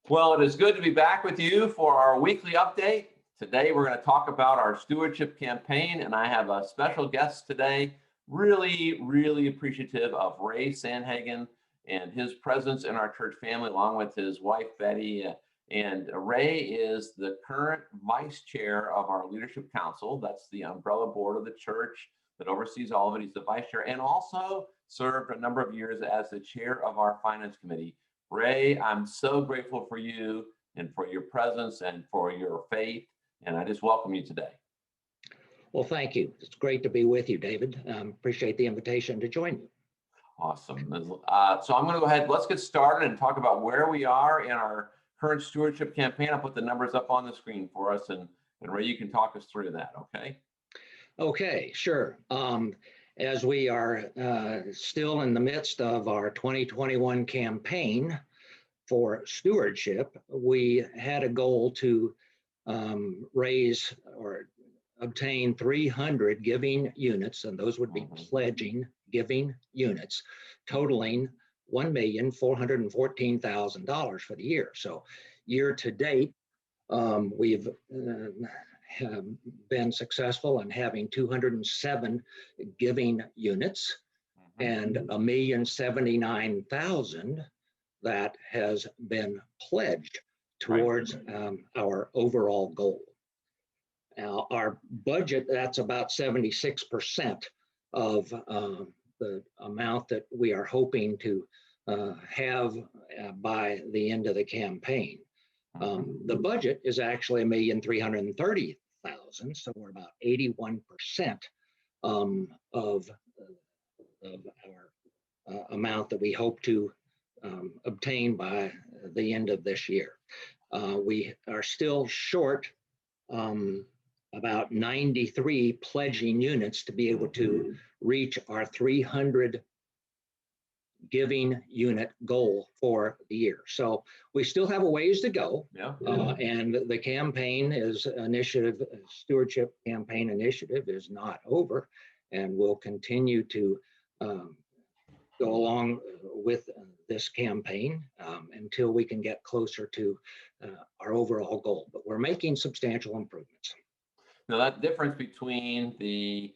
Well, it is good to be back with you for our weekly update. Today, we're going to talk about our stewardship campaign, and I have a special guest today. Really appreciative of Ray Sandhagen and his presence in our church family, along with his wife, Betty. And Ray is the current vice chair of our leadership council. That's the umbrella board of the church that oversees all of it. He's the vice chair and also served a number of years as the chair of our finance committee. Ray, I'm so grateful for you and for your presence and for your faith, and I just welcome you today. Well, thank you. It's great to be with you, David. Appreciate the invitation to join you. Awesome. So I'm going to go ahead. Let's get started and talk about where we are in our current stewardship campaign. I'll put the numbers up on the screen for us, and Ray, you can talk us through that, okay? Okay, sure. As we are still in the midst of our 2021 campaign for stewardship, we had a goal to raise or obtain 300 giving units, and those would be pledging giving units, totaling $1,414,000 for the year. So year to date, we've have been successful in having 207 giving units and $1,079,000 that has been pledged towards our overall goal. Now, our budget, that's about 76% of the amount that we are hoping to have by the end of the campaign. The budget is actually $1,330,000, so we're about 81% of our amount that we hope to obtain by the end of this year. We are still short about 93 pledging units to be able to reach our 300 giving unit goal for the year. So we still have a ways to go. And the campaign stewardship campaign initiative is not over, and we'll continue to go along with this campaign until we can get closer to our overall goal. But we're making substantial improvements. Now, that difference between the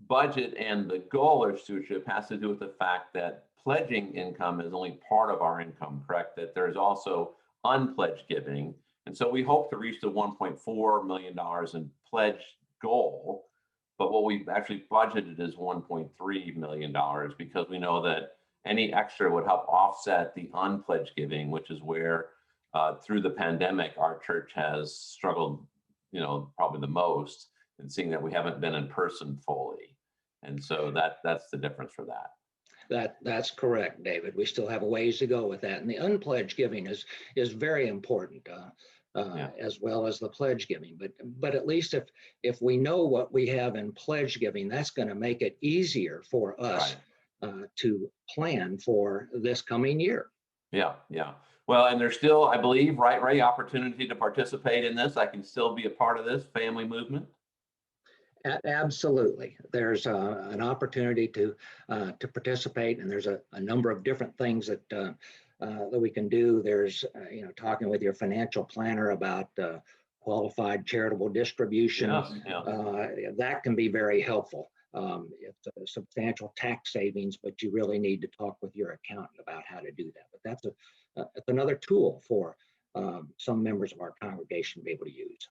budget and the goal of stewardship has to do with the fact that pledging income is only part of our income, correct? That there's also unpledged giving. And so we hope to reach the $1.4 million in pledged goal, but what we've actually budgeted is $1.3 million because we know that any extra would help offset the unpledged giving, which is where through the pandemic, our church has struggled, probably the most, and seeing that we haven't been in person fully. And so that's the difference for that. That's correct, David. We still have a ways to go with that. And the unpledged giving is very important, as well as the pledge giving. But at least if we know what we have in pledge giving, that's going to make it easier for us to plan for this coming year. Yeah. Well, and there's still, I believe, right, Ray, opportunity to participate in this. I can still be a part of this family movement. Absolutely. There's an opportunity to participate, and there's a number of different things that we can do. There's, talking with your financial planner about qualified charitable distribution. That can be very helpful. It's a substantial tax savings, but you really need to talk with your accountant about how to do that. But that's another tool for some members of our congregation to be able to use.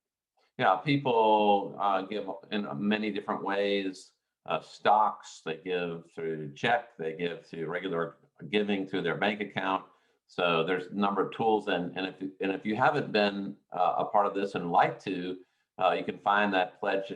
Yeah, people give in many different ways. Stocks, they give through check, they give through regular giving through their bank account. So there's a number of tools, and if you haven't been a part of this and like to, you can find that pledge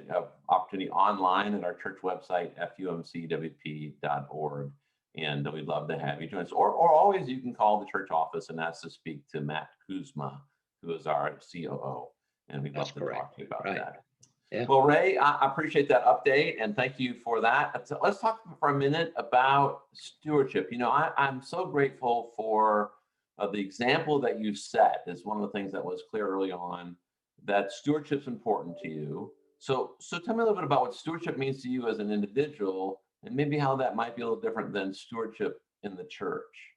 opportunity online at our church website, fumcwp.org, and we'd love to have you join us. Or always you can call the church office and ask to speak to Matt Kuzma, who is our COO. And we'd love to talk to you about that. Yeah. Well, Ray, I appreciate that update and thank you for that. So let's talk for a minute about stewardship. I'm so grateful for the example that you set. Is one of the things that was clear early on, that stewardship's important to you. So tell me a little bit about what stewardship means to you as an individual, and maybe how that might be a little different than stewardship in the church.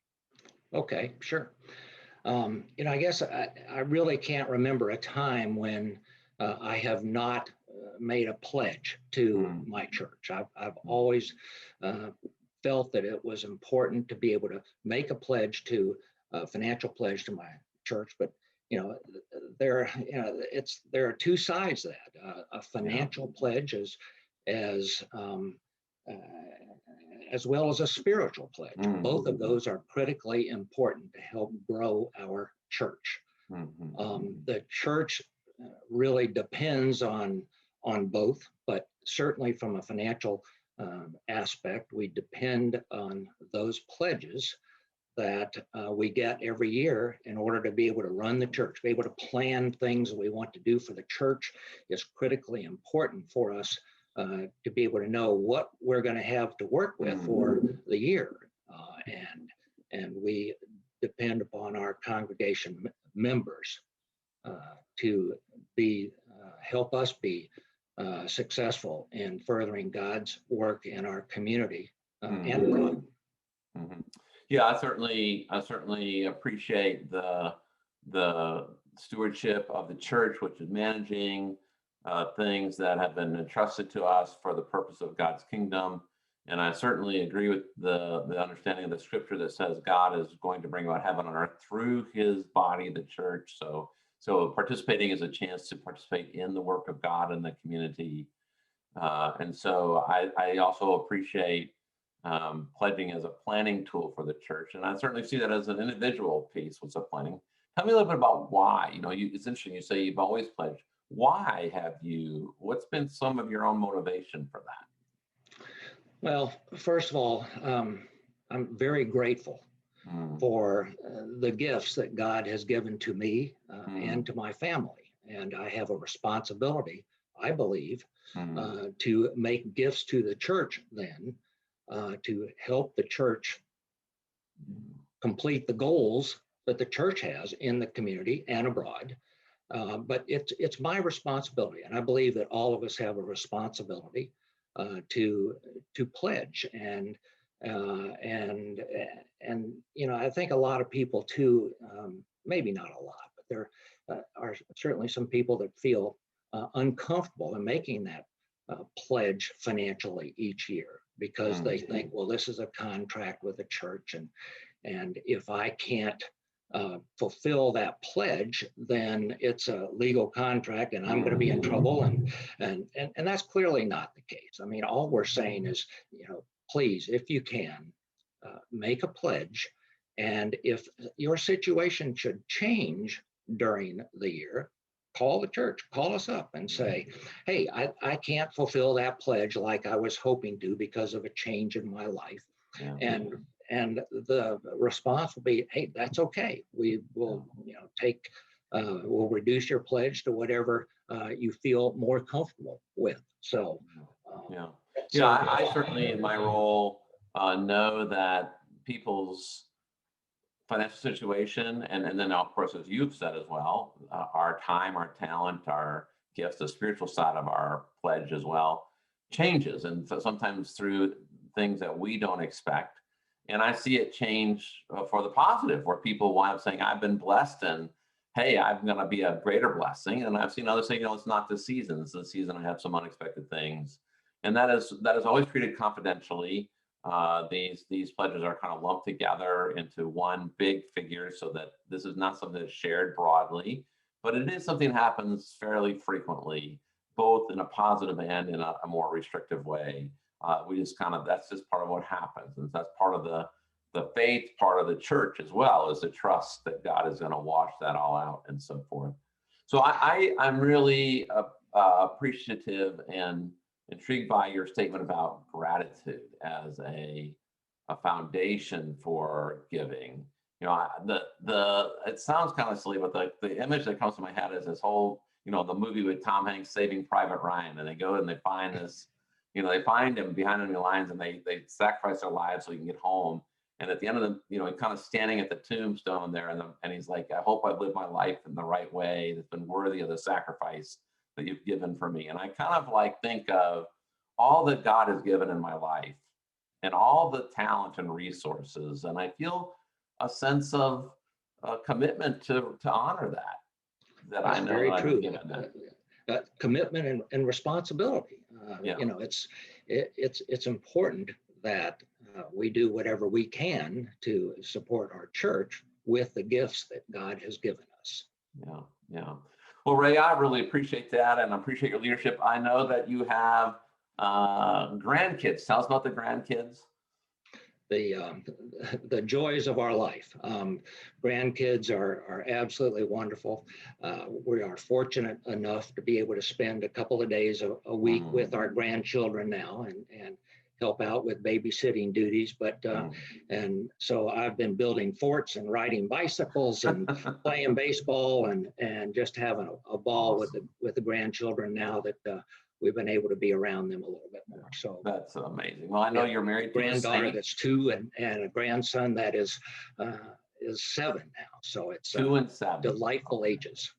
Okay, sure. I guess I really can't remember a time when I have not made a pledge to my church. I've always felt that it was important to be able to make a pledge to financial pledge to my church, but there are two sides to that. A financial pledge as uh, as well as a spiritual pledge. Both of those are critically important to help grow our church. The church really depends on both, but certainly from a financial aspect, we depend on those pledges that we get every year in order to be able to run the church, be able to plan things we want to do for the church is critically important for us to be able to know what we're going to have to work with for the year. And we depend upon our congregation members to be help us be successful in furthering God's work in our community and abroad. Yeah, I certainly appreciate the stewardship of the church, which is managing things that have been entrusted to us for the purpose of God's kingdom. And I certainly agree with the understanding of the scripture that says God is going to bring about heaven on earth through his body, the church. So participating is a chance to participate in the work of God in the community. And so I also appreciate pledging as a planning tool for the church. And I certainly see that as an individual piece with the planning. Tell me a little bit about why. It's interesting, you say you've always pledged. Why what's been some of your own motivation for that? Well, first of all, I'm very grateful for the gifts that God has given to me and to my family. And I have a responsibility, I believe, to make gifts to the church then to help the church complete the goals that the church has in the community and abroad. But it's my responsibility. And I believe that all of us have a responsibility to pledge and I think a lot of people too, maybe not a lot, but there are certainly some people that feel uncomfortable in making that pledge financially each year because they think, well, this is a contract with the church, and if I can't fulfill that pledge, then it's a legal contract and I'm going to be in trouble. And that's clearly not the case. I mean, all we're saying is, please, if you can, make a pledge. And if your situation should change during the year, call the church, call us up and say, hey, I can't fulfill that pledge like I was hoping to because of a change in my life. And the response will be, hey, that's okay. We will, we'll reduce your pledge to whatever you feel more comfortable with. So, I certainly in my role know that people's financial situation, and then of course, as you've said as well, our time, our talent, our gifts, the spiritual side of our pledge as well changes, and so sometimes through things that we don't expect. And I see it change for the positive, where people wind up saying, I've been blessed and hey, I'm going to be a greater blessing. And I've seen others say, it's not the season. It's the season I have some unexpected things. And that is always treated confidentially. These pledges are kind of lumped together into one big figure so that this is not something that's shared broadly, but it is something that happens fairly frequently, both in a positive and in a more restrictive way. We just that's just part of what happens. And that's part of the faith part of the church as well, is the trust that God is going to wash that all out and so forth. So I'm really appreciative and intrigued by your statement about gratitude as a foundation for giving. It sounds kind of silly, but the image that comes to my head is this whole, the movie with Tom Hanks, Saving Private Ryan, and they go and they find this, they find him behind enemy lines and they sacrifice their lives so he can get home. And at the end of the, kind of standing at the tombstone there, and he's like, I hope I've lived my life in the right way that's been worthy of the sacrifice that you've given for me. And I kind of think of all that God has given in my life and all the talent and resources. And I feel a sense of commitment to honor that I That's know very I've true. given them. Commitment and responsibility. Yeah. You know, it's important that we do whatever we can to support our church with the gifts that God has given us. Yeah, yeah. Well, Ray, I really appreciate that, and I appreciate your leadership. I know that you have grandkids. Tell us about the grandkids. The joys of our life. Grandkids are absolutely wonderful. We are fortunate enough to be able to spend a couple of days a week with our grandchildren now and help out with babysitting duties. But and so I've been building forts and riding bicycles and playing baseball and just having a ball with the grandchildren now that we've been able to be around them a little bit more. So that's amazing. Well, I know you're married to a granddaughter saint. that's 2 and a grandson that is 7 now. So it's 2 and 7. Delightful ages.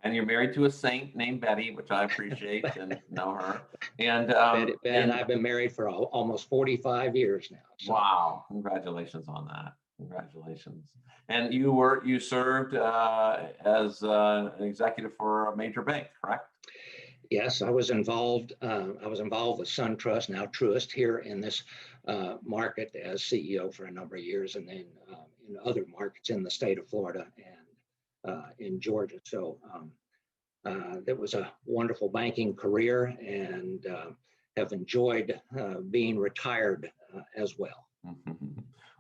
And you're married to a saint named Betty, which I appreciate and know her. And Betty and I've been married for almost 45 years now. So. Wow! Congratulations on that. Congratulations. And you served as an executive for a major bank, correct? Yes, I was involved. I was involved with SunTrust, now Truist, here in this market as CEO for a number of years, and then in other markets in the state of Florida and in Georgia. So it was a wonderful banking career, and have enjoyed being retired as well.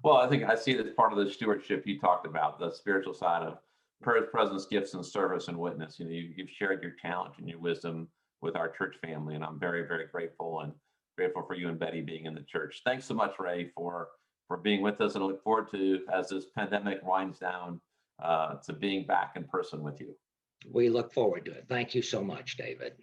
Well, I think I see it as part of the stewardship you talked about, the spiritual side of presence, gifts, and service and witness. You know, you've shared your talent and your wisdom with our church family, and I'm very, very grateful for you and Betty being in the church. Thanks so much, Ray, for being with us, and I look forward to, as this pandemic winds down, to being back in person with you. We look forward to it. Thank you so much, David.